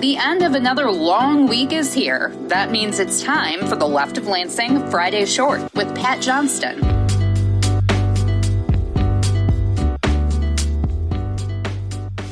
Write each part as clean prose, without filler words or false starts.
The end of another long week is here. That means it's time for the Left of Lansing Friday Short with Pat Johnston.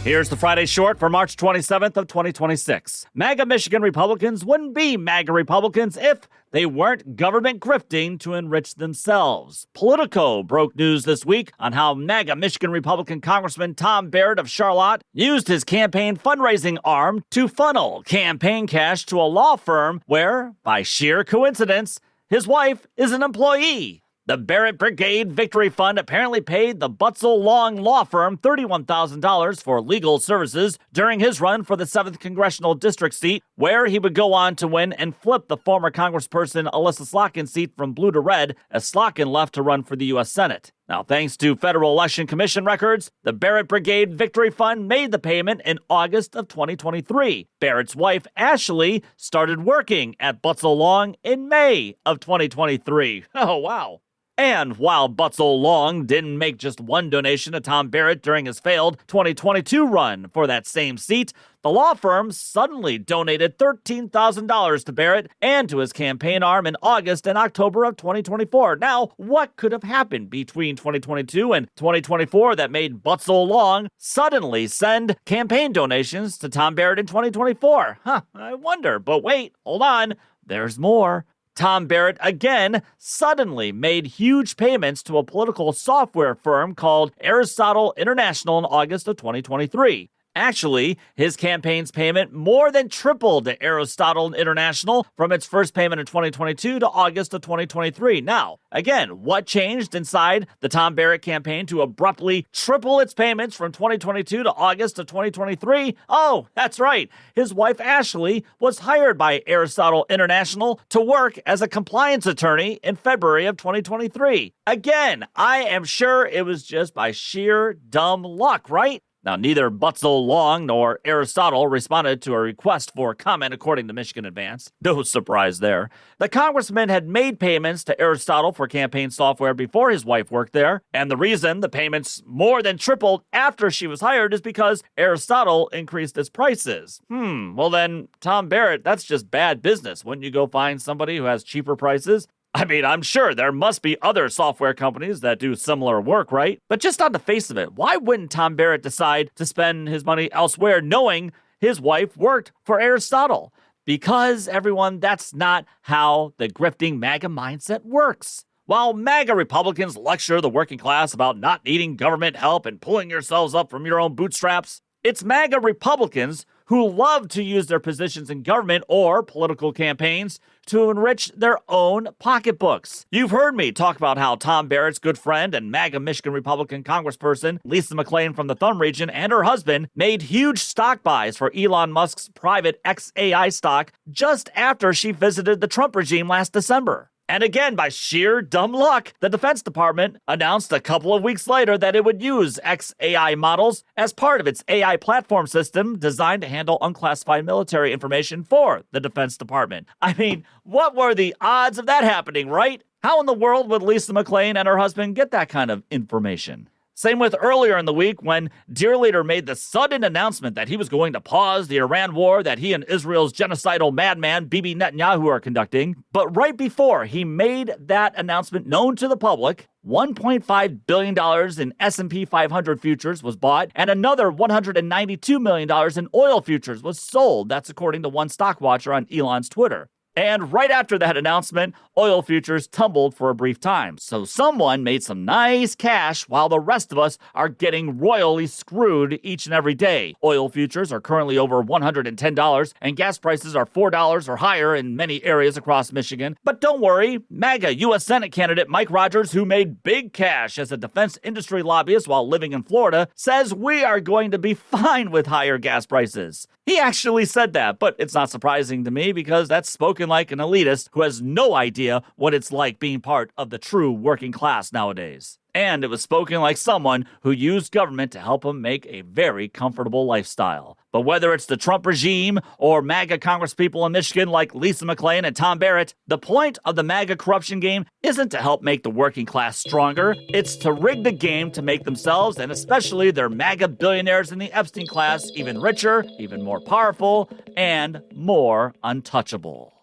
Here's the Friday Short for March 27th of 2026. MAGA Michigan Republicans wouldn't be MAGA Republicans if they weren't government grifting to enrich themselves. Politico broke news this week on how MAGA Michigan Republican Congressman Tom Barrett of Charlotte used his campaign fundraising arm to funnel campaign cash to a law firm where, by sheer coincidence, his wife is an employee. The Barrett Brigade Victory Fund apparently paid the Butzel Long law firm $31,000 for legal services during his run for the 7th Congressional District seat, where he would go on to win and flip the former Congressperson Alyssa Slotkin's seat from blue to red as Slotkin left to run for the U.S. Senate. Now, thanks to Federal Election Commission records, the Barrett Brigade Victory Fund made the payment in August of 2023. Barrett's wife, Ashley, started working at Butzel Long in May of 2023. Oh, wow. And while Butzel Long didn't make just one donation to Tom Barrett during his failed 2022 run for that same seat, the law firm suddenly donated $13,000 to Barrett and to his campaign arm in August and October of 2024. Now, what could have happened between 2022 and 2024 that made Butzel Long suddenly send campaign donations to Tom Barrett in 2024? I wonder. But wait, hold on. There's more. Tom Barrett again suddenly made huge payments to a political software firm called Aristotle International in August of 2023. Actually, his campaign's payment more than tripled to Aristotle International from its first payment in 2022 to August of 2023. Now, again, what changed inside the Tom Barrett campaign to abruptly triple its payments from 2022 to August of 2023? Oh, that's right. His wife, Ashley, was hired by Aristotle International to work as a compliance attorney in February of 2023. Again, I am sure it was just by sheer dumb luck, right? Now, neither Butzel Long nor Aristotle responded to a request for comment, according to Michigan Advance. No surprise there. The congressman had made payments to Aristotle for campaign software before his wife worked there, and the reason the payments more than tripled after she was hired is because Aristotle increased its prices. Well then, Tom Barrett, that's just bad business. Wouldn't you go find somebody who has cheaper prices? I mean, I'm sure there must be other software companies that do similar work, right? But just on the face of it, why wouldn't Tom Barrett decide to spend his money elsewhere knowing his wife worked for Aristotle? Because, everyone, that's not how the grifting MAGA mindset works. While MAGA Republicans lecture the working class about not needing government help and pulling yourselves up from your own bootstraps, it's MAGA Republicans who love to use their positions in government or political campaigns to enrich their own pocketbooks. You've heard me talk about how Tom Barrett's good friend and MAGA Michigan Republican Congressperson Lisa McClain from the Thumb region and her husband made huge stock buys for Elon Musk's private XAI stock just after she visited the Trump regime last December. And again, by sheer dumb luck, the Defense Department announced a couple of weeks later that it would use XAI models as part of its AI platform system designed to handle unclassified military information for the Defense Department. I mean, what were the odds of that happening, right? How in the world would Lisa McClain and her husband get that kind of information? Same with earlier in the week when Dear Leader made the sudden announcement that he was going to pause the Iran war that he and Israel's genocidal madman Bibi Netanyahu are conducting. But right before he made that announcement known to the public, $1.5 billion in S&P 500 futures was bought, and another $192 million in oil futures was sold. That's according to one stock watcher on Elon's Twitter. And right after that announcement, oil futures tumbled for a brief time. So someone made some nice cash while the rest of us are getting royally screwed each and every day. Oil futures are currently over $110, and gas prices are $4 or higher in many areas across Michigan. But don't worry, MAGA U.S. Senate candidate Mike Rogers, who made big cash as a defense industry lobbyist while living in Florida, says we are going to be fine with higher gas prices. He actually said that, but it's not surprising to me because that's spoken like an elitist who has no idea what it's like being part of the true working class nowadays. And it was spoken like someone who used government to help him make a very comfortable lifestyle. But whether it's the Trump regime or MAGA congresspeople in Michigan like Lisa McClain and Tom Barrett, the point of the MAGA corruption game isn't to help make the working class stronger. It's to rig the game to make themselves, and especially their MAGA billionaires in the Epstein class, even richer, even more powerful, and more untouchable.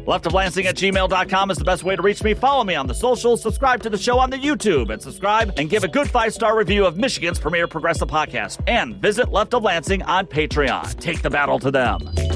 leftoflansing@gmail.com is the best way to reach me. Follow me on the socials, subscribe to the show on the YouTube, and subscribe and give a good 5-star review of Michigan's premier progressive podcast. And visit Left of Lansing on Patreon. Take the battle to them.